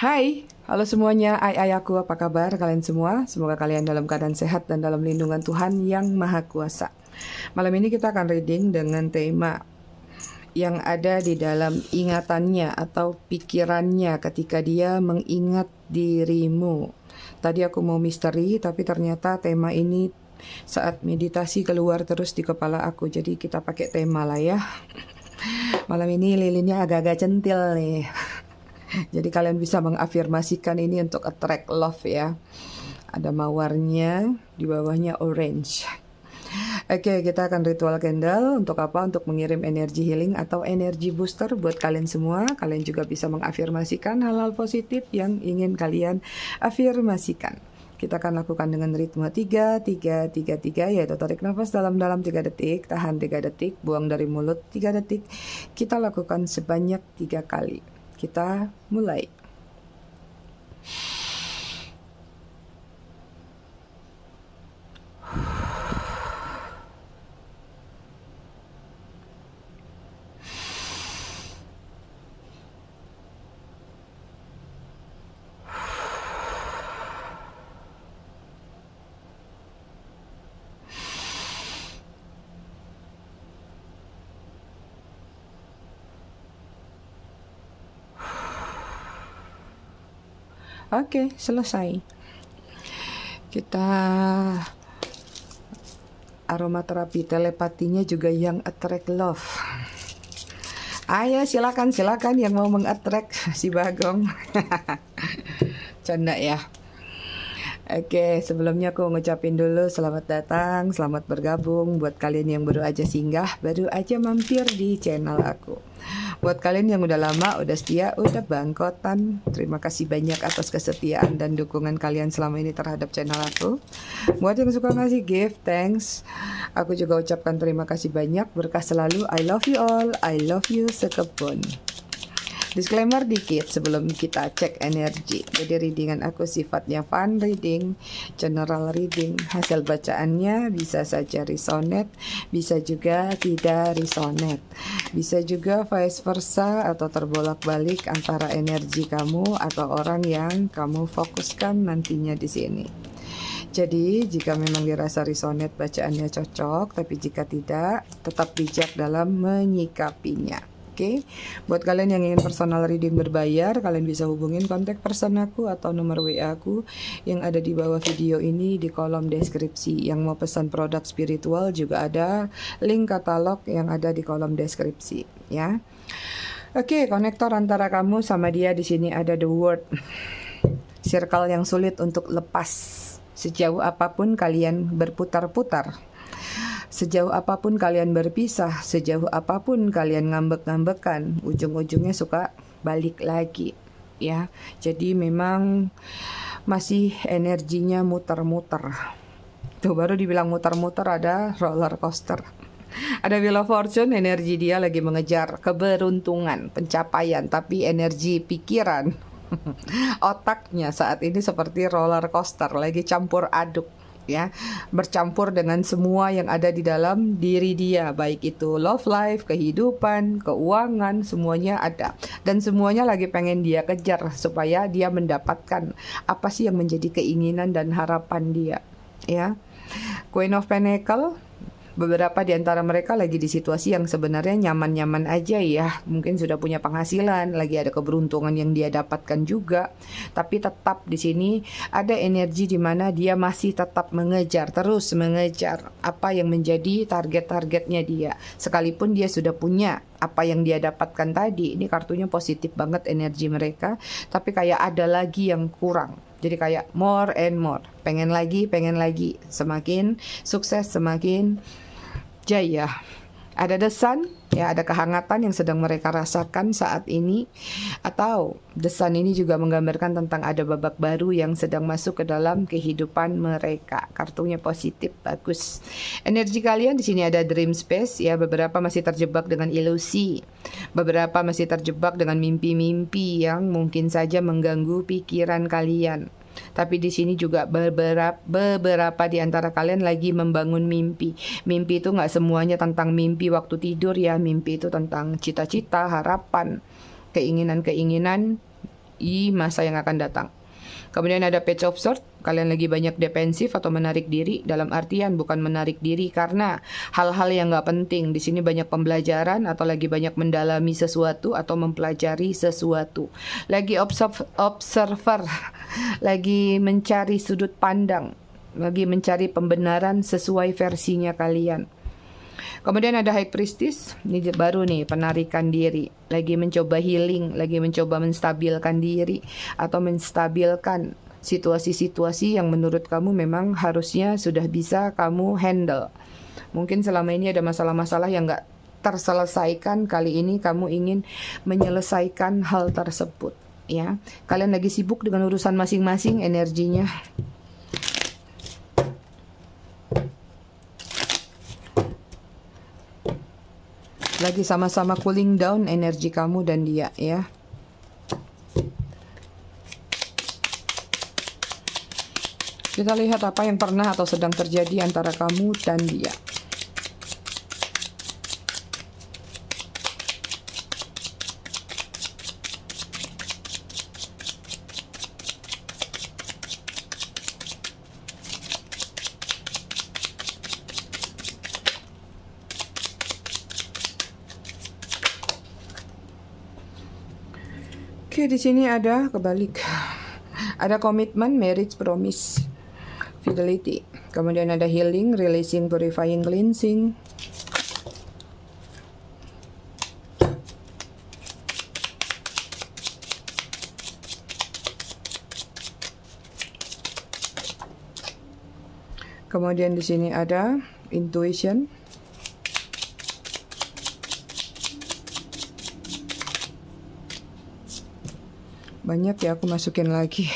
Hai, halo semuanya. Aku apa kabar kalian semua? Semoga kalian dalam keadaan sehat dan dalam lindungan Tuhan yang Maha Kuasa. Malam ini kita akan reading dengan tema yang ada di dalam ingatannya atau pikirannya ketika dia mengingat dirimu. Tadi aku mau misteri, tapi ternyata tema ini saat meditasi keluar terus di kepala aku. Jadi kita pakai tema lah ya. Malam ini lilinnya agak-agak centil nih. Jadi kalian bisa mengafirmasikan ini untuk attract love ya. Ada mawarnya, di bawahnya orange. Oke, kita akan ritual candle. Untuk apa? Untuk mengirim energi healing atau energi booster buat kalian semua. Kalian juga bisa mengafirmasikan hal-hal positif yang ingin kalian afirmasikan. Kita akan lakukan dengan ritme 3, 3, 3, 3, yaitu tarik nafas dalam-dalam 3 detik, tahan 3 detik, buang dari mulut 3 detik. Kita lakukan sebanyak 3 kali. Kita mulai. Oke, selesai. Kita aromaterapi telepatinya juga yang attract love. Ayo silakan yang mau mengattract si Bagong. Canda ya. Oke, sebelumnya aku ngucapin dulu selamat datang, selamat bergabung buat kalian yang baru aja singgah, baru aja mampir di channel aku. Buat kalian yang udah lama, udah setia, udah bangkotan, terima kasih banyak atas kesetiaan dan dukungan kalian selama ini terhadap channel aku. Buat yang suka ngasih gift, thanks. Aku juga ucapkan terima kasih banyak, berkah selalu. I love you all, I love you sekepun. Disclaimer dikit sebelum kita cek energi. Jadi readingan aku sifatnya fun reading, general reading. Hasil bacaannya bisa saja resonate, bisa juga tidak resonate. Bisa juga vice versa atau terbolak-balik antara energi kamu atau orang yang kamu fokuskan nantinya di sini. Jadi jika memang dirasa resonate bacaannya cocok, tapi jika tidak, tetap bijak dalam menyikapinya. Oke, buat kalian yang ingin personal reading berbayar, kalian bisa hubungin kontak person aku atau nomor WA aku yang ada di bawah video ini di kolom deskripsi. Yang mau pesan produk spiritual juga ada link katalog yang ada di kolom deskripsi ya. Oke, konektor antara kamu sama dia di sini ada the word circle yang sulit untuk lepas. Sejauh apapun kalian berputar-putar, sejauh apapun kalian berpisah, sejauh apapun kalian ngambek-ngambekan, ujung-ujungnya suka balik lagi ya. Jadi memang masih energinya muter-muter. Tuh baru dibilang muter-muter ada roller coaster. Ada Wheel of Fortune, energi dia lagi mengejar keberuntungan, pencapaian, tapi energi pikiran otaknya saat ini seperti roller coaster, lagi campur aduk ya, bercampur dengan semua yang ada di dalam diri dia, baik itu love life, kehidupan, keuangan, semuanya ada dan semuanya lagi pengen dia kejar supaya dia mendapatkan apa sih yang menjadi keinginan dan harapan dia ya. Queen of Pentacle, beberapa di antara mereka lagi di situasi yang sebenarnya nyaman-nyaman aja ya. Mungkin sudah punya penghasilan, lagi ada keberuntungan yang dia dapatkan juga. Tapi tetap di sini ada energi di mana dia masih tetap mengejar, terus mengejar apa yang menjadi target-targetnya dia. Sekalipun dia sudah punya apa yang dia dapatkan tadi, ini kartunya positif banget energi mereka. Tapi kayak ada lagi yang kurang. Jadi kayak more and more, pengen lagi, semakin sukses, semakin jaya. Ada the sun, ya ada kehangatan yang sedang mereka rasakan saat ini. Atau the sun ini juga menggambarkan tentang ada babak baru yang sedang masuk ke dalam kehidupan mereka. Kartunya positif, bagus. Energi kalian di sini ada dream space, ya beberapa masih terjebak dengan ilusi. Beberapa masih terjebak dengan mimpi-mimpi yang mungkin saja mengganggu pikiran kalian. Tapi di sini juga beberapa di antara kalian lagi membangun mimpi. Mimpi itu nggak semuanya tentang mimpi waktu tidur ya. Mimpi itu tentang cita-cita, harapan, keinginan-keinginan di masa yang akan datang. Kemudian ada Page of Swords, kalian lagi banyak defensif atau menarik diri, dalam artian bukan menarik diri karena hal-hal yang nggak penting. Di sini banyak pembelajaran atau lagi banyak mendalami sesuatu atau mempelajari sesuatu. Lagi observer, lagi mencari sudut pandang, lagi mencari pembenaran sesuai versinya kalian. Kemudian ada High Priestess, ini baru nih, penarikan diri, lagi mencoba healing, lagi mencoba menstabilkan diri atau menstabilkan situasi-situasi yang menurut kamu memang harusnya sudah bisa kamu handle. Mungkin selama ini ada masalah-masalah yang nggak terselesaikan, kali ini kamu ingin menyelesaikan hal tersebut. Ya, kalian lagi sibuk dengan urusan masing-masing energinya. Lagi sama-sama cooling down energi kamu dan dia, ya. Kita lihat apa yang pernah atau sedang terjadi antara kamu dan dia. Oke, di sini ada kebalik. Ada komitmen, marriage, promise, fidelity. Kemudian ada healing, releasing, purifying, cleansing. Kemudian di sini ada intuition. Banyak ya, aku masukin lagi.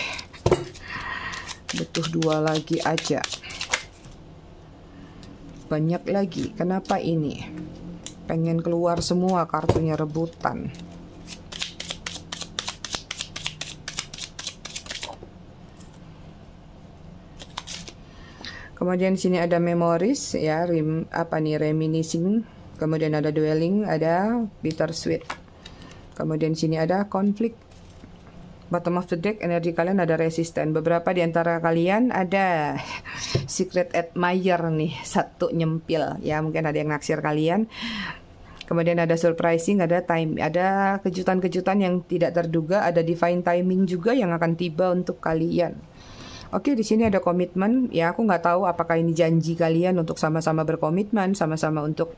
Butuh 2 lagi aja. Banyak lagi. Kenapa ini? Pengen keluar semua kartunya rebutan. Kemudian di sini ada memories ya, reminiscing. Kemudian ada dwelling, ada bittersweet. Kemudian di sini ada konflik. Bottom of the deck, energi kalian ada resisten. Beberapa di antara kalian ada secret admirer nih, satu nyempil ya, mungkin ada yang naksir kalian. Kemudian ada surprising, ada kejutan-kejutan yang tidak terduga, ada divine timing juga yang akan tiba untuk kalian. Oke, di sini ada komitmen. Ya, aku nggak tahu apakah ini janji kalian untuk sama-sama berkomitmen, sama-sama untuk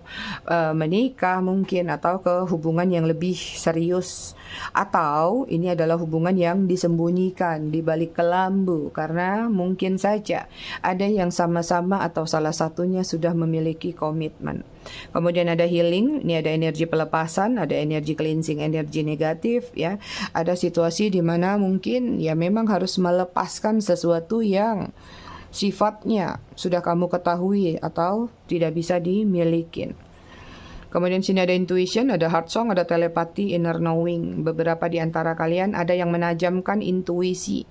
menikah mungkin, atau ke hubungan yang lebih serius. Atau ini adalah hubungan yang disembunyikan di balik kelambu, karena mungkin saja ada yang sama-sama atau salah satunya sudah memiliki komitmen. Kemudian ada healing, ini ada energi pelepasan, ada energi cleansing, energi negatif ya. Ada situasi di mana mungkin ya memang harus melepaskan sesuatu yang sifatnya sudah kamu ketahui atau tidak bisa dimiliki. Kemudian sini ada intuition, ada heart song, ada telepati, inner knowing. Beberapa di antara kalian ada yang menajamkan intuisi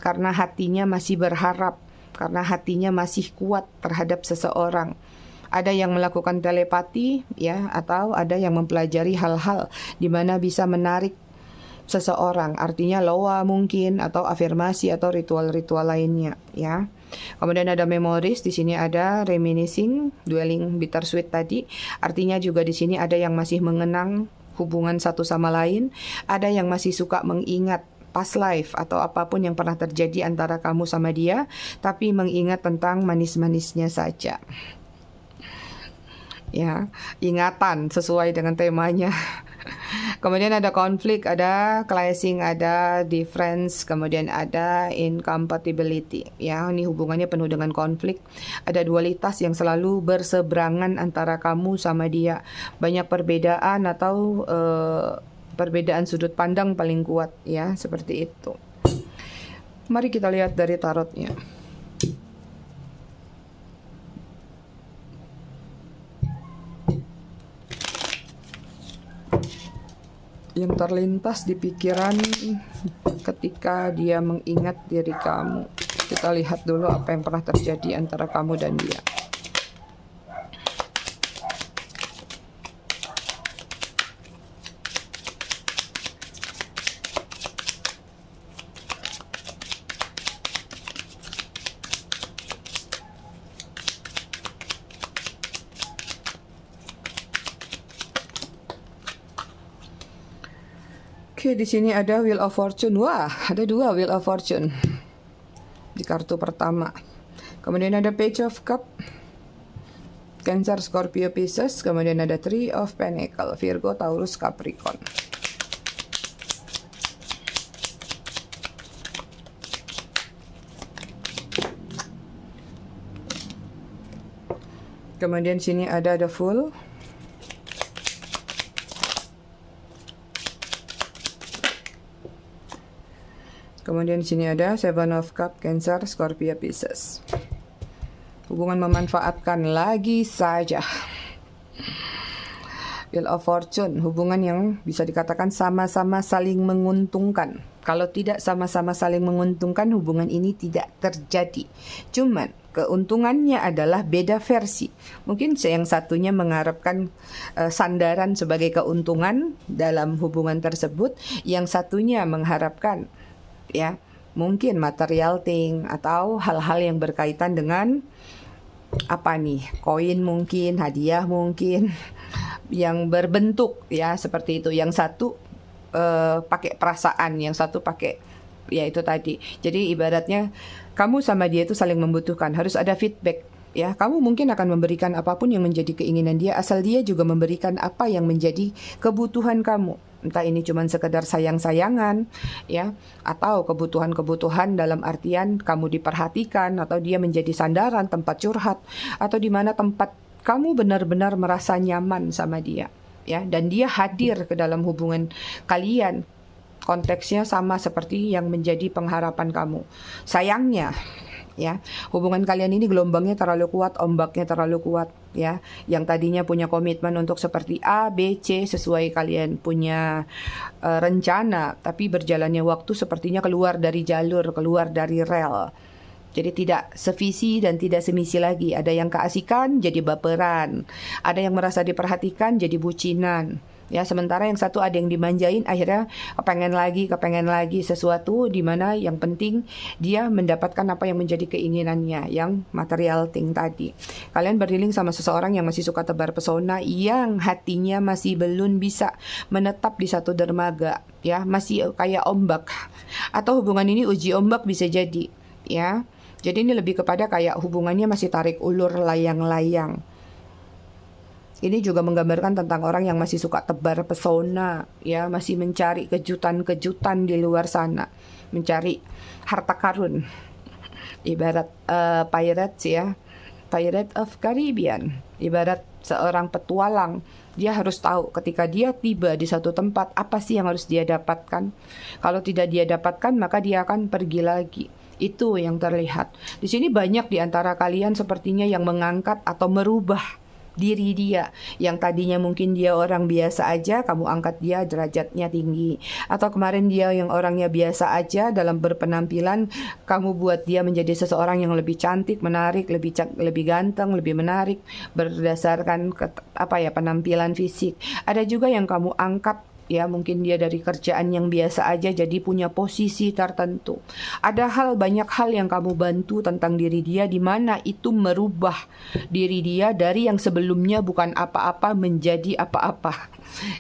karena hatinya masih berharap, karena hatinya masih kuat terhadap seseorang. Ada yang melakukan telepati ya, atau ada yang mempelajari hal-hal di mana bisa menarik seseorang, artinya loa mungkin, atau afirmasi atau ritual-ritual lainnya ya. Kemudian ada memories, di sini ada reminiscing, dwelling, bittersweet tadi. Artinya juga di sini ada yang masih mengenang hubungan satu sama lain, ada yang masih suka mengingat past life atau apapun yang pernah terjadi antara kamu sama dia, tapi mengingat tentang manis-manisnya saja. Ya, ingatan sesuai dengan temanya. Kemudian ada konflik, ada clashing, ada difference, kemudian ada incompatibility. Ya, ini hubungannya penuh dengan konflik. Ada dualitas yang selalu berseberangan antara kamu sama dia. Banyak perbedaan atau perbedaan sudut pandang paling kuat ya, seperti itu. Mari kita lihat dari tarotnya. Yang terlintas di pikiran ketika dia mengingat diri kamu. Kita lihat dulu apa yang pernah terjadi antara kamu dan dia. Oke, di sini ada Wheel of Fortune. Wah, ada 2 Wheel of Fortune di kartu pertama. Kemudian ada Page of Cup, Cancer, Scorpio, Pisces. Kemudian ada Three of Pentacle, Virgo, Taurus, Capricorn. Kemudian sini ada The Fool. Kemudian di sini ada Seven of Cup, Cancer, Scorpio, Pisces. Hubungan memanfaatkan lagi saja. Wheel of Fortune, hubungan yang bisa dikatakan sama-sama saling menguntungkan. Kalau tidak sama-sama saling menguntungkan, hubungan ini tidak terjadi. Cuman keuntungannya adalah beda versi. Mungkin yang satunya mengharapkan sandaran sebagai keuntungan dalam hubungan tersebut, yang satunya mengharapkan ya mungkin material thing atau hal-hal yang berkaitan dengan apa nih, koin mungkin, hadiah mungkin yang berbentuk ya seperti itu. Yang satu pakai perasaan, yang satu pakai ya itu tadi. Jadi ibaratnya kamu sama dia itu saling membutuhkan, harus ada feedback ya. Kamu mungkin akan memberikan apapun yang menjadi keinginan dia, asal dia juga memberikan apa yang menjadi kebutuhan kamu. Entah ini cuma sekedar sayang-sayangan ya, atau kebutuhan-kebutuhan dalam artian kamu diperhatikan, atau dia menjadi sandaran, tempat curhat, atau di mana tempat kamu benar-benar merasa nyaman sama dia ya, dan dia hadir ke dalam hubungan kalian. Konteksnya sama seperti yang menjadi pengharapan kamu. Sayangnya ya, hubungan kalian ini gelombangnya terlalu kuat, ombaknya terlalu kuat ya. Yang tadinya punya komitmen untuk seperti A, B, C sesuai kalian punya rencana, tapi berjalannya waktu sepertinya keluar dari jalur, keluar dari rel. Jadi tidak sevisi dan tidak semisi lagi. Ada yang keasikan jadi baperan, ada yang merasa diperhatikan jadi bucinan. Ya, sementara yang satu ada yang dimanjain, akhirnya kepengen lagi sesuatu, di mana yang penting dia mendapatkan apa yang menjadi keinginannya, yang material thing tadi. Kalian berdealing sama seseorang yang masih suka tebar pesona, yang hatinya masih belum bisa menetap di satu dermaga, ya, masih kayak ombak. Atau hubungan ini uji ombak bisa jadi, ya. Jadi ini lebih kepada kayak hubungannya masih tarik ulur layang-layang. Ini juga menggambarkan tentang orang yang masih suka tebar pesona, ya, masih mencari kejutan-kejutan di luar sana, mencari harta karun. Ibarat pirates ya, Pirate of Caribbean, ibarat seorang petualang. Dia harus tahu ketika dia tiba di satu tempat, apa sih yang harus dia dapatkan. Kalau tidak dia dapatkan, maka dia akan pergi lagi. Itu yang terlihat. Di sini banyak di antara kalian sepertinya yang mengangkat atau merubah diri dia. Yang tadinya mungkin dia orang biasa aja, kamu angkat dia derajatnya tinggi. Atau kemarin dia yang orangnya biasa aja dalam berpenampilan, kamu buat dia menjadi seseorang yang lebih cantik, menarik, lebih ganteng, lebih menarik berdasarkan penampilan fisik. Ada juga yang kamu angkat, ya, mungkin dia dari kerjaan yang biasa aja jadi punya posisi tertentu. Ada banyak hal yang kamu bantu tentang diri dia, di mana itu merubah diri dia dari yang sebelumnya bukan apa-apa menjadi apa-apa.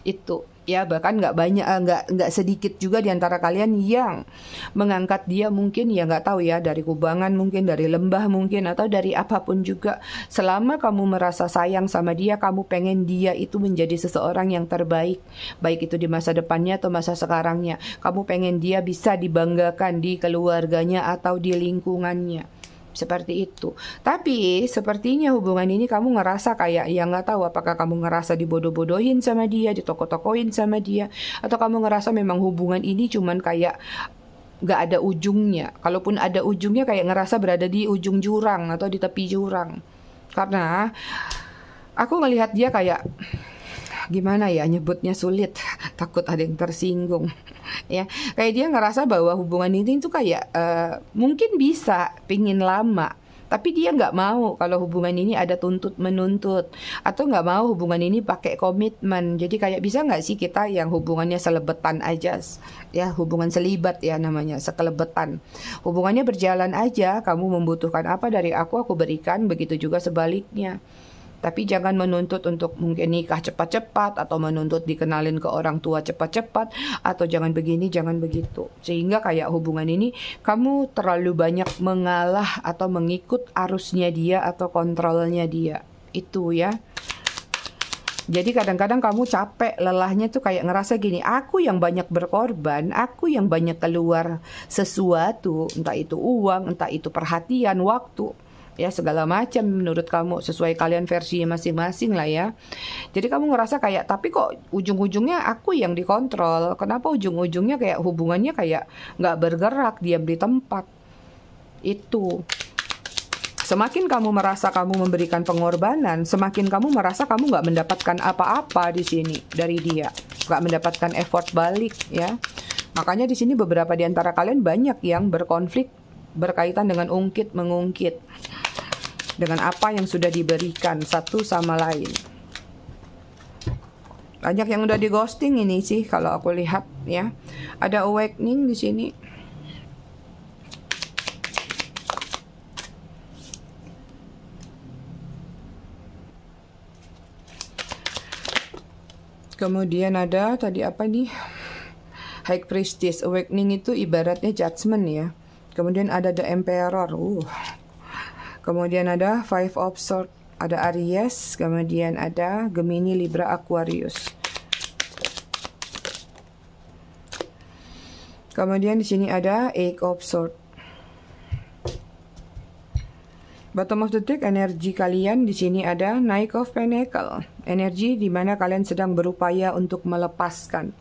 Itu ya, bahkan nggak sedikit juga di antara kalian yang mengangkat dia, mungkin ya nggak tahu ya, dari kubangan mungkin, dari lembah mungkin, atau dari apapun juga. Selama kamu merasa sayang sama dia, kamu pengen dia itu menjadi seseorang yang terbaik, baik itu di masa depannya atau masa sekarangnya. Kamu pengen dia bisa dibanggakan di keluarganya atau di lingkungannya. Seperti itu. Tapi sepertinya hubungan ini kamu ngerasa kayak, ya nggak tahu apakah kamu ngerasa dibodoh-bodohin sama dia, ditoko-tokoin sama dia, atau kamu ngerasa memang hubungan ini cuman kayak nggak ada ujungnya. Kalaupun ada ujungnya, kayak ngerasa berada di ujung jurang atau di tepi jurang. Karena aku ngelihat dia kayak, gimana ya nyebutnya, sulit, takut ada yang tersinggung ya, kayak dia ngerasa bahwa hubungan ini tuh kayak mungkin bisa pingin lama, tapi dia nggak mau kalau hubungan ini ada tuntut menuntut, atau nggak mau hubungan ini pakai komitmen. Jadi kayak, bisa nggak sih kita yang hubungannya selebetan aja ya, hubungan selibat ya namanya, sekelebetan, hubungannya berjalan aja, kamu membutuhkan apa dari aku berikan, begitu juga sebaliknya. Tapi jangan menuntut untuk mungkin nikah cepat-cepat, atau menuntut dikenalin ke orang tua cepat-cepat, atau jangan begini, jangan begitu. Sehingga kayak hubungan ini kamu terlalu banyak mengalah atau mengikut arusnya dia atau kontrolnya dia. Itu ya. Jadi kadang-kadang kamu capek, lelahnya tuh kayak ngerasa gini, aku yang banyak berkorban, aku yang banyak keluar sesuatu, entah itu uang, entah itu perhatian, waktu, ya segala macam menurut kamu, sesuai kalian versinya masing-masing lah ya. Jadi kamu ngerasa kayak, tapi kok ujung-ujungnya aku yang dikontrol, kenapa ujung-ujungnya kayak hubungannya kayak nggak bergerak, diam di tempat. Itu. Semakin kamu merasa kamu memberikan pengorbanan, semakin kamu merasa kamu nggak mendapatkan apa-apa di sini dari dia, nggak mendapatkan effort balik ya. Makanya di sini beberapa di antara kalian banyak yang berkonflik berkaitan dengan ungkit mengungkit dengan apa yang sudah diberikan satu sama lain. Banyak yang udah di ghosting ini sih kalau aku lihat ya. Ada awakening di sini. Kemudian ada tadi apa nih? High Priestess. Awakening itu ibaratnya judgment ya. Kemudian ada The Emperor. Kemudian ada Five of Swords. Ada Aries. Kemudian ada Gemini, Libra, Aquarius. Kemudian di sini ada Eight of Swords. Bottom of the deck, energi kalian di sini ada Knight of Pentacle. Energi di mana kalian sedang berupaya untuk melepaskan.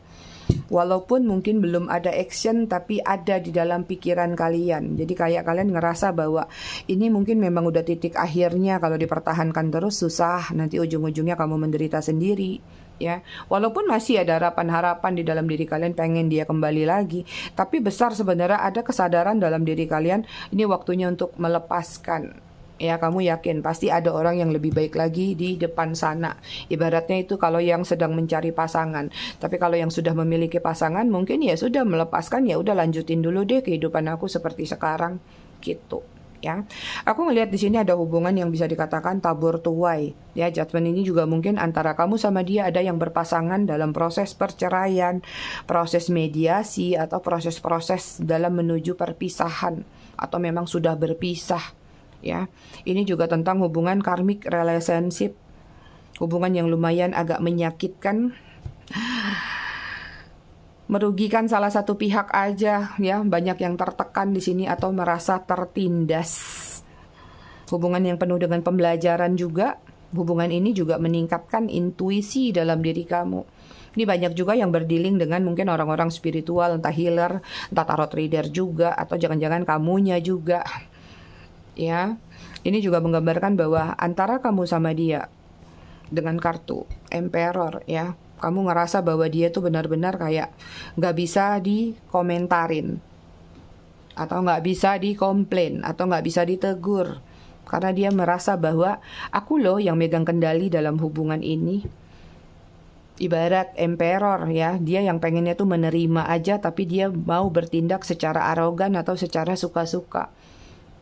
Walaupun mungkin belum ada action, tapi ada di dalam pikiran kalian. Jadi kayak kalian ngerasa bahwa ini mungkin memang udah titik akhirnya, kalau dipertahankan terus susah, nanti ujung-ujungnya kamu menderita sendiri. Ya, walaupun masih ada harapan-harapan di dalam diri kalian pengen dia kembali lagi, tapi besar sebenarnya ada kesadaran dalam diri kalian, ini waktunya untuk melepaskan. Ya, kamu yakin pasti ada orang yang lebih baik lagi di depan sana. Ibaratnya itu kalau yang sedang mencari pasangan. Tapi kalau yang sudah memiliki pasangan, mungkin ya sudah melepaskan, ya udah lanjutin dulu deh kehidupan aku seperti sekarang gitu. Ya, aku ngelihat di sini ada hubungan yang bisa dikatakan tabur tuai. Ya, judgment ini juga mungkin antara kamu sama dia ada yang berpasangan dalam proses perceraian, proses mediasi, atau proses-proses dalam menuju perpisahan, atau memang sudah berpisah. Ya, ini juga tentang hubungan karmic relationship, hubungan yang lumayan agak menyakitkan, merugikan salah satu pihak aja ya, banyak yang tertekan di sini atau merasa tertindas. Hubungan yang penuh dengan pembelajaran juga, hubungan ini juga meningkatkan intuisi dalam diri kamu. Ini banyak juga yang berdealing dengan mungkin orang-orang spiritual, entah healer, entah tarot reader juga, atau jangan-jangan kamunya juga. Ya, ini juga menggambarkan bahwa antara kamu sama dia dengan kartu Emperor ya, kamu ngerasa bahwa dia tuh benar-benar kayak nggak bisa dikomentarin, atau nggak bisa dikomplain, atau nggak bisa ditegur, karena dia merasa bahwa aku loh yang megang kendali dalam hubungan ini. Ibarat Emperor ya, dia yang pengennya tuh menerima aja, tapi dia mau bertindak secara arogan atau secara suka-suka.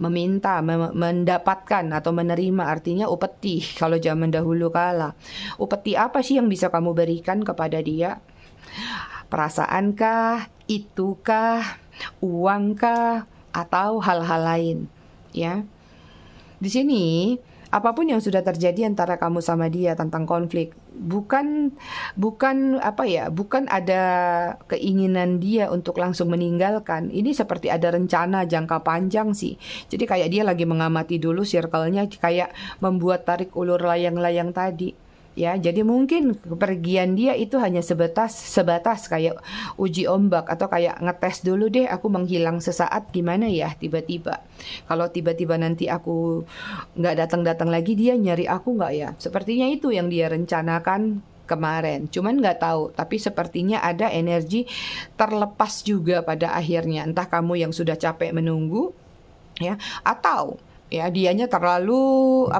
Meminta, mendapatkan atau menerima, artinya upeti kalau zaman dahulu kala. Upeti apa sih yang bisa kamu berikan kepada dia? Perasaankah, itukah, uangkah, atau hal-hal lain? Ya, di sini apapun yang sudah terjadi antara kamu sama dia tentang konflik, bukan ada keinginan dia untuk langsung meninggalkan. Ini seperti ada rencana jangka panjang sih. Jadi kayak dia lagi mengamati dulu circle-nya, kayak membuat tarik ulur layang-layang tadi. Ya, jadi mungkin kepergian dia itu hanya sebatas kayak uji ombak, atau kayak ngetes dulu deh, aku menghilang sesaat gimana ya tiba-tiba. Kalau tiba-tiba nanti aku nggak datang-datang lagi, dia nyari aku nggak ya? Sepertinya itu yang dia rencanakan kemarin. Cuman nggak tahu, tapi sepertinya ada energi terlepas juga pada akhirnya. Entah kamu yang sudah capek menunggu, ya, atau ya dianya terlalu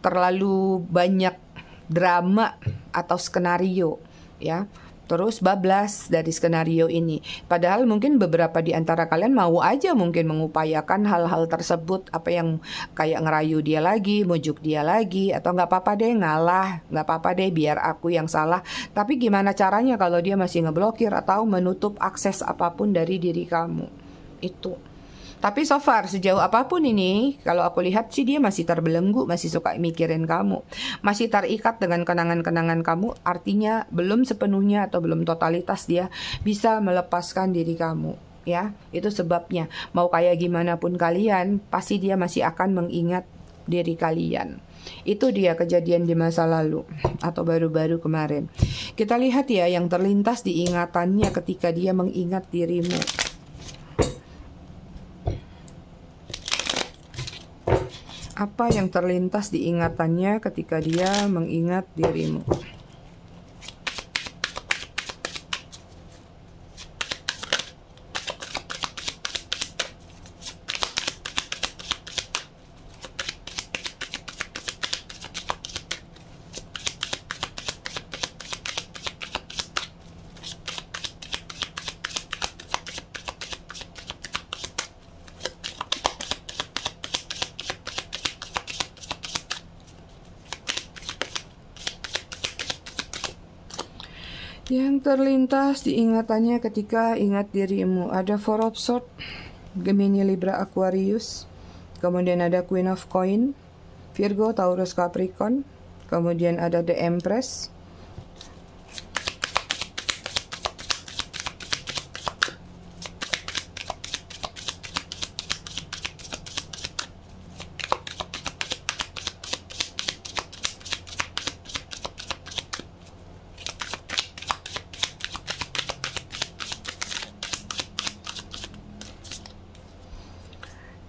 terlalu banyak drama atau skenario ya. terus bablas dari skenario ini. Padahal mungkin beberapa di antara kalian mau aja mungkin mengupayakan hal-hal tersebut, apa yang kayak ngerayu dia lagi, mujuk dia lagi, atau nggak apa-apa deh ngalah, nggak apa-apa deh biar aku yang salah. Tapi gimana caranya kalau dia masih ngeblokir atau menutup akses apapun dari diri kamu? Itu. Tapi so far sejauh apapun ini, kalau aku lihat sih dia masih terbelenggu, masih suka mikirin kamu, masih terikat dengan kenangan-kenangan kamu. Artinya belum sepenuhnya atau belum totalitas dia bisa melepaskan diri kamu. Ya, itu sebabnya mau kayak gimana pun kalian, pasti dia masih akan mengingat diri kalian. Itu dia kejadian di masa lalu atau baru-baru kemarin. Kita lihat ya yang terlintas di ingatannya ketika dia mengingat dirimu. Apa yang terlintas di ingatannya ketika dia mengingat dirimu? Yang terlintas diingatannya ketika ingat dirimu ada Four of Swords, Gemini, Libra, Aquarius, kemudian ada Queen of Coin, Virgo, Taurus, Capricorn, kemudian ada The Empress,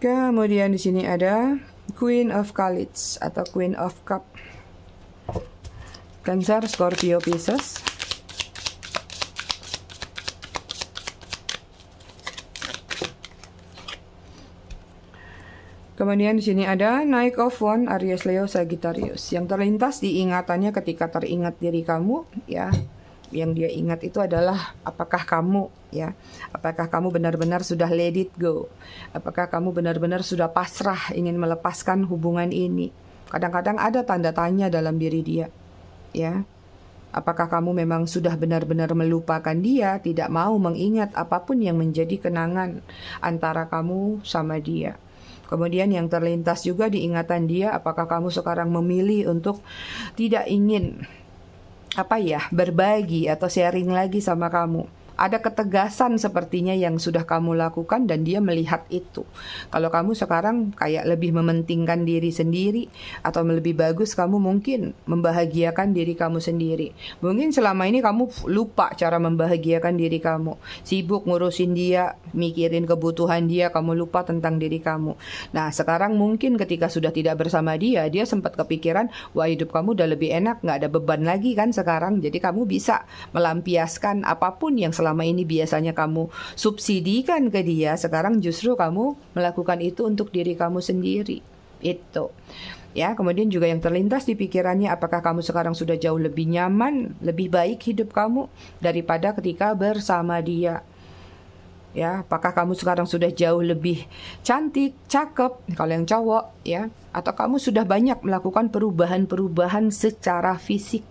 kemudian di sini ada Queen of Cups atau Queen of Cup, Cancer, Scorpio, Pisces, kemudian di sini ada Knight of Wands, Aries, Leo, Sagittarius. Yang terlintas di ingatannya ketika teringat diri kamu, ya, yang dia ingat itu adalah apakah kamu, ya, apakah kamu benar-benar sudah let it go, apakah kamu benar-benar sudah pasrah ingin melepaskan hubungan ini. Kadang-kadang ada tanda tanya dalam diri dia, ya, apakah kamu memang sudah benar-benar melupakan dia, tidak mau mengingat apapun yang menjadi kenangan antara kamu sama dia. Kemudian yang terlintas juga di ingatan dia, apakah kamu sekarang memilih untuk tidak ingin berbagi atau sharing lagi sama kamu. Ada ketegasan sepertinya yang sudah kamu lakukan dan dia melihat itu. Kalau kamu sekarang kayak lebih mementingkan diri sendiri atau lebih bagus kamu mungkin membahagiakan diri kamu sendiri. Mungkin selama ini kamu lupa cara membahagiakan diri kamu. Sibuk ngurusin dia, mikirin kebutuhan dia, kamu lupa tentang diri kamu. Nah, sekarang mungkin ketika sudah tidak bersama dia, dia sempat kepikiran, wah hidup kamu udah lebih enak, nggak ada beban lagi kan sekarang. Jadi kamu bisa melampiaskan apapun yang selama ini biasanya kamu subsidikan ke dia, sekarang justru kamu melakukan itu untuk diri kamu sendiri. Itu. Ya, kemudian juga yang terlintas di pikirannya, apakah kamu sekarang sudah jauh lebih nyaman, lebih baik hidup kamu daripada ketika bersama dia. Ya, apakah kamu sekarang sudah jauh lebih cantik, cakep kalau yang cowok, ya, atau kamu sudah banyak melakukan perubahan-perubahan secara fisik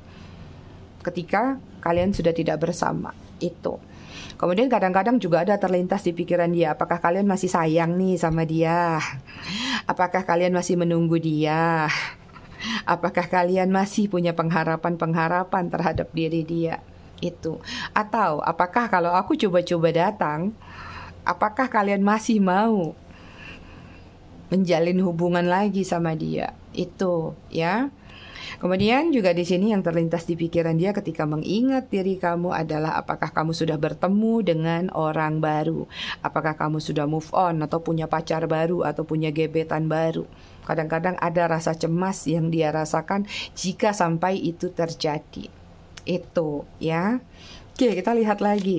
ketika kalian sudah tidak bersama. Itu. Kemudian kadang-kadang juga ada terlintas di pikiran dia, apakah kalian masih sayang nih sama dia? Apakah kalian masih menunggu dia? Apakah kalian masih punya pengharapan-pengharapan terhadap diri dia? Itu. Atau apakah kalau aku coba-coba datang, apakah kalian masih mau menjalin hubungan lagi sama dia? Itu, ya. Kemudian juga di sini yang terlintas di pikiran dia ketika mengingat diri kamu adalah apakah kamu sudah bertemu dengan orang baru, apakah kamu sudah move on atau punya pacar baru atau punya gebetan baru. Kadang-kadang ada rasa cemas yang dia rasakan jika sampai itu terjadi. Itu, ya. Oke, kita lihat lagi.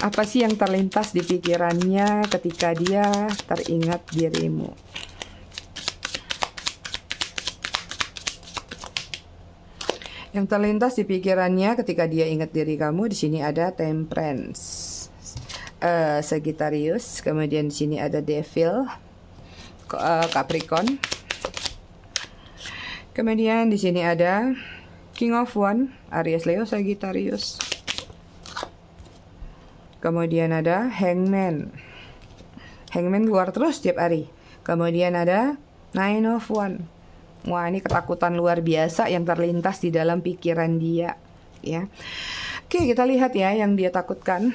Apa sih yang terlintas di pikirannya ketika dia teringat dirimu? Yang terlintas di pikirannya ketika dia ingat diri kamu, di sini ada Temperance, Sagittarius, kemudian di sini ada Devil, Capricorn. Kemudian di sini ada King of Wands, Aries, Leo, Sagittarius. Kemudian ada Hangman. Hangman keluar terus tiap hari. Kemudian ada Nine of Wands. Wah, ini ketakutan luar biasa yang terlintas di dalam pikiran dia, ya. Oke, kita lihat ya yang dia takutkan,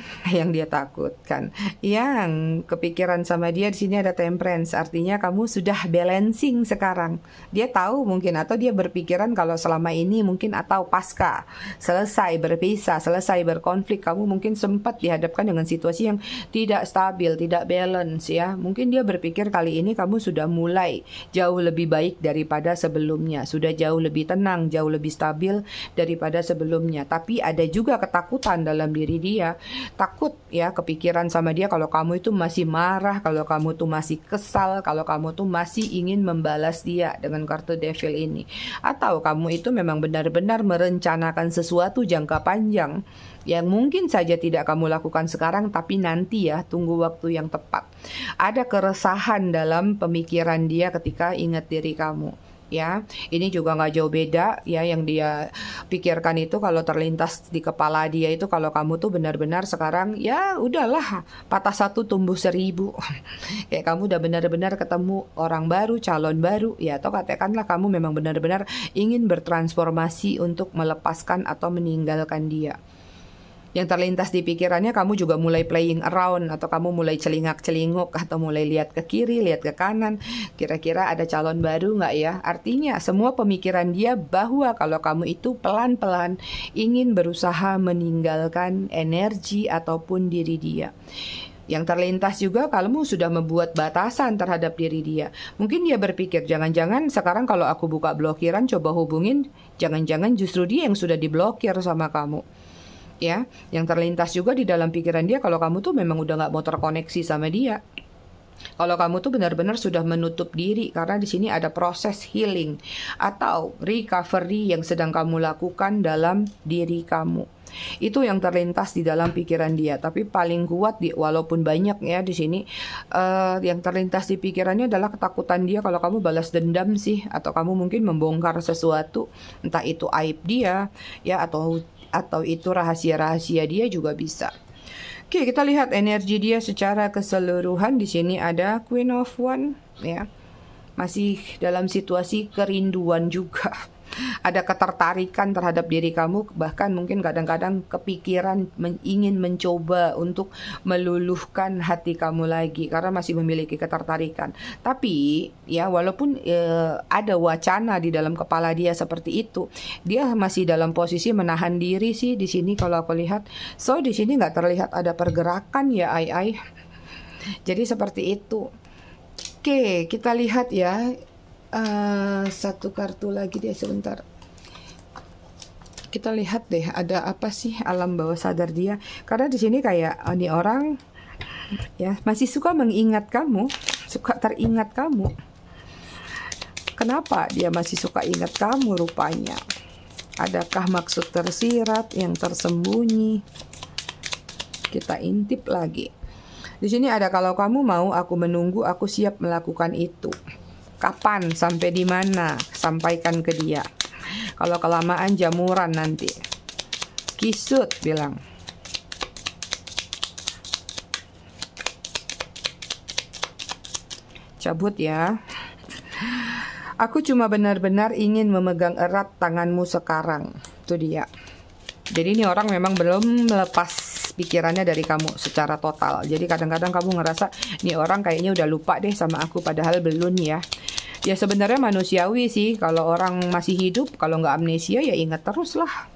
yang kepikiran sama dia di sini ada Temperance, artinya kamu sudah balancing sekarang. Dia tahu mungkin atau dia berpikiran kalau selama ini mungkin atau pasca selesai berpisah, selesai berkonflik, kamu mungkin sempat dihadapkan dengan situasi yang tidak stabil, tidak balance ya. Mungkin dia berpikir kali ini kamu sudah mulai jauh lebih baik daripada sebelumnya, sudah jauh lebih tenang, jauh lebih stabil daripada sebelumnya. Tapi ada juga ketakutan dalam diri dia, takut ya, kepikiran sama dia kalau kamu itu masih marah, kalau kamu tuh masih kesal, kalau kamu tuh masih ingin membalas dia dengan kartu Devil ini, atau kamu itu memang benar-benar merencanakan sesuatu jangka panjang yang mungkin saja tidak kamu lakukan sekarang, tapi nanti ya, tunggu waktu yang tepat. Ada keresahan dalam pemikiran dia ketika ingat diri kamu. Ya, ini juga nggak jauh beda ya, yang dia pikirkan itu kalau terlintas di kepala dia itu kalau kamu tuh benar-benar sekarang ya udahlah patah satu tumbuh seribu. Kayak kamu udah benar-benar ketemu orang baru, calon baru ya, atau katakanlah kamu memang benar-benar ingin bertransformasi untuk melepaskan atau meninggalkan dia. Yang terlintas di pikirannya, kamu juga mulai playing around, atau kamu mulai celingak-celinguk, atau mulai lihat ke kiri, lihat ke kanan, kira-kira ada calon baru nggak ya. Artinya semua pemikiran dia bahwa kalau kamu itu pelan-pelan ingin berusaha meninggalkan energi ataupun diri dia. Yang terlintas juga kamu sudah membuat batasan terhadap diri dia. Mungkin dia berpikir, jangan-jangan sekarang kalau aku buka blokiran coba hubungin, jangan-jangan justru dia yang sudah diblokir sama kamu. Ya, yang terlintas juga di dalam pikiran dia kalau kamu tuh memang udah nggak mau terkoneksi sama dia. Kalau kamu tuh benar-benar sudah menutup diri, karena di sini ada proses healing atau recovery yang sedang kamu lakukan dalam diri kamu. Itu yang terlintas di dalam pikiran dia. Tapi paling kuat walaupun banyak ya di sini, yang terlintas di pikirannya adalah ketakutan dia kalau kamu balas dendam sih, atau kamu mungkin membongkar sesuatu, entah itu aib dia ya, atau itu rahasia-rahasia dia juga bisa. Oke, kita lihat energi dia secara keseluruhan. Di sini ada Queen of Wands ya. Masih dalam situasi kerinduan juga. Ada ketertarikan terhadap diri kamu, bahkan mungkin kadang-kadang kepikiran ingin mencoba untuk meluluhkan hati kamu lagi karena masih memiliki ketertarikan. Tapi ya walaupun ada wacana di dalam kepala dia seperti itu, dia masih dalam posisi menahan diri sih di sini kalau aku lihat. So di sini nggak terlihat ada pergerakan ya, ai. Jadi seperti itu. Oke, kita lihat ya. Satu kartu lagi deh sebentar. Kita lihat deh ada apa sih alam bawah sadar dia. Karena di sini kayak ini orang ya masih suka mengingat kamu, suka teringat kamu. Kenapa dia masih suka ingat kamu rupanya? Adakah maksud tersirat yang tersembunyi? Kita intip lagi. Di sini ada, kalau kamu mau aku menunggu, aku siap melakukan itu. Kapan, sampai di mana, sampaikan ke dia. Kalau kelamaan jamuran nanti. Kisut bilang. Cabut ya. Aku cuma benar-benar ingin memegang erat tanganmu sekarang. Itu dia. Jadi ini orang memang belum melepas pikirannya dari kamu secara total. Jadi kadang-kadang kamu ngerasa ini orang kayaknya udah lupa deh sama aku, padahal belum ya. Ya sebenarnya manusiawi sih, kalau orang masih hidup, kalau nggak amnesia ya ingat terus lah.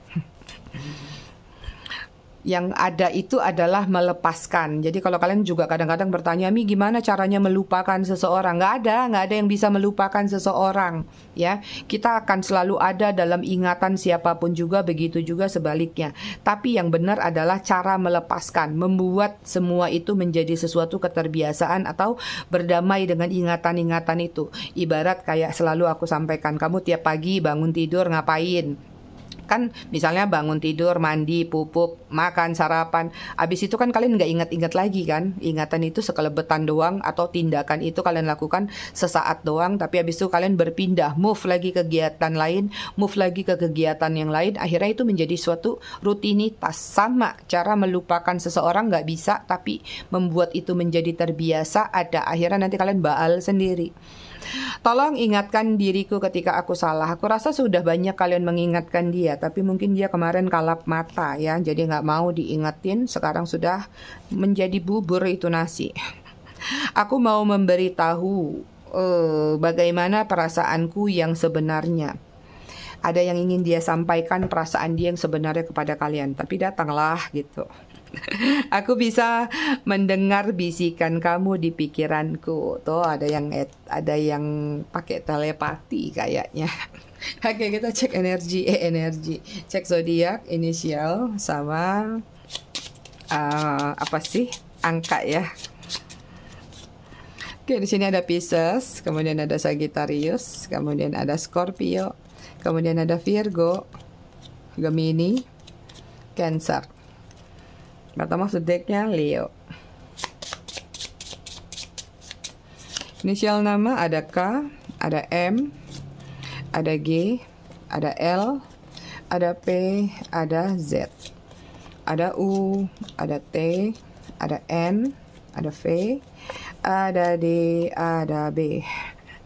Yang ada itu adalah melepaskan. Jadi kalau kalian juga kadang-kadang bertanya, Mi gimana caranya melupakan seseorang? Nggak ada yang bisa melupakan seseorang. Ya, kita akan selalu ada dalam ingatan siapapun juga, begitu juga sebaliknya. Tapi yang benar adalah cara melepaskan, membuat semua itu menjadi sesuatu keterbiasaan atau berdamai dengan ingatan-ingatan itu. Ibarat kayak selalu aku sampaikan, kamu tiap pagi bangun tidur ngapain? Kan misalnya bangun tidur, mandi, pupuk, makan, sarapan. Habis itu kan kalian nggak ingat-ingat lagi kan. Ingatan itu sekelebetan doang, atau tindakan itu kalian lakukan sesaat doang. Tapi habis itu kalian berpindah, move lagi ke kegiatan lain, move lagi ke kegiatan yang lain. Akhirnya itu menjadi suatu rutinitas. Sama cara melupakan seseorang nggak bisa, tapi membuat itu menjadi terbiasa ada. Akhirnya nanti kalian baal sendiri. Tolong ingatkan diriku ketika aku salah. Aku rasa sudah banyak kalian mengingatkan dia, tapi mungkin dia kemarin kalap mata ya, jadi nggak mau diingetin. Sekarang sudah menjadi bubur itu nasi. Aku mau memberitahu bagaimana perasaanku yang sebenarnya. Ada yang ingin dia sampaikan, perasaan dia yang sebenarnya kepada kalian, tapi datanglah gitu. Aku bisa mendengar bisikan kamu di pikiranku. Tuh ada yang pakai telepati kayaknya. Oke, kita cek energi, cek zodiak, inisial sama apa sih angka ya. Oke, di sini ada Pisces, kemudian ada Sagittarius, kemudian ada Scorpio, kemudian ada Virgo, Gemini, Cancer. Bottom of the deck-nya Leo. Inisial nama ada K, ada M, ada G, ada L, ada P, ada Z, ada U, ada T, ada N, ada V, ada D, ada B,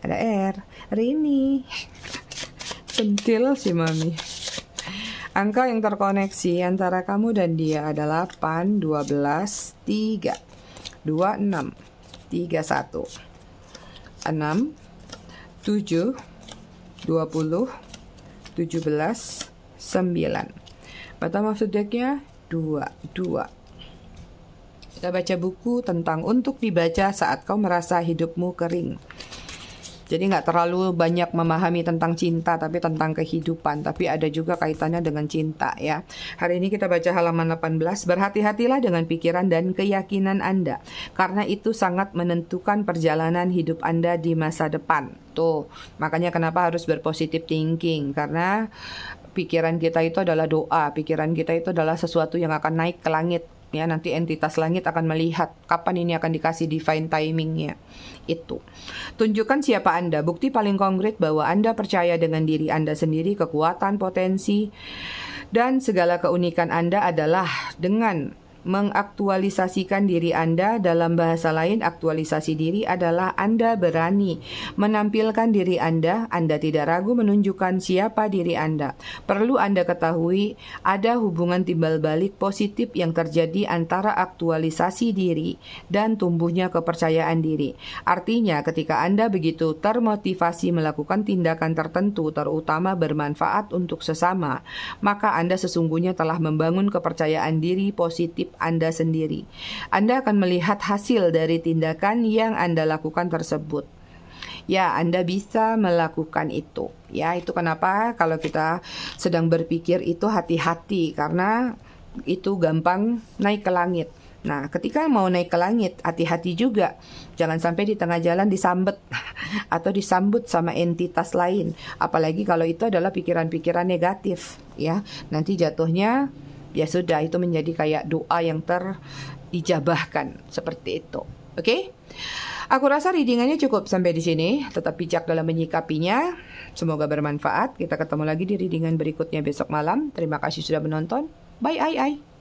ada R. Rini. Pentil si Mami. Angka yang terkoneksi antara kamu dan dia adalah 8, 12, 3, 26, 31, 6, 7, 20, 17, 9. Bottom of the deck-nya 2, 2. Kita baca buku tentang untuk dibaca saat kau merasa hidupmu kering. Jadi nggak terlalu banyak memahami tentang cinta, tapi tentang kehidupan. Tapi ada juga kaitannya dengan cinta ya. Hari ini kita baca halaman 18. Berhati-hatilah dengan pikiran dan keyakinan Anda, karena itu sangat menentukan perjalanan hidup Anda di masa depan. Tuh, makanya kenapa harus berpositive thinking. Karena pikiran kita itu adalah doa. Pikiran kita itu adalah sesuatu yang akan naik ke langit. Ya, nanti entitas langit akan melihat kapan ini akan dikasih divine timingnya. Itu. Tunjukkan siapa Anda. Bukti paling konkret bahwa Anda percaya dengan diri Anda sendiri, kekuatan, potensi, dan segala keunikan Anda adalah dengan mengaktualisasikan diri Anda. Dalam bahasa lain, aktualisasi diri adalah Anda berani menampilkan diri Anda. Anda tidak ragu menunjukkan siapa diri Anda. Perlu Anda ketahui, ada hubungan timbal balik positif yang terjadi antara aktualisasi diri dan tumbuhnya kepercayaan diri. Artinya, ketika Anda begitu termotivasi melakukan tindakan tertentu, terutama bermanfaat untuk sesama, maka Anda sesungguhnya telah membangun kepercayaan diri positif Anda sendiri. Anda akan melihat hasil dari tindakan yang Anda lakukan tersebut. Ya, Anda bisa melakukan itu. Ya, itu kenapa kalau kita sedang berpikir itu hati-hati, karena itu gampang naik ke langit. Nah, ketika mau naik ke langit, hati-hati juga. Jangan sampai di tengah jalan disambet atau disambut sama entitas lain. Apalagi kalau itu adalah pikiran-pikiran negatif. Ya, nanti jatuhnya ya sudah, itu menjadi kayak doa yang terijabahkan seperti itu. Oke? Aku rasa readingannya cukup sampai di sini. Tetap bijak dalam menyikapinya. Semoga bermanfaat. Kita ketemu lagi di readingan berikutnya besok malam. Terima kasih sudah menonton. Bye.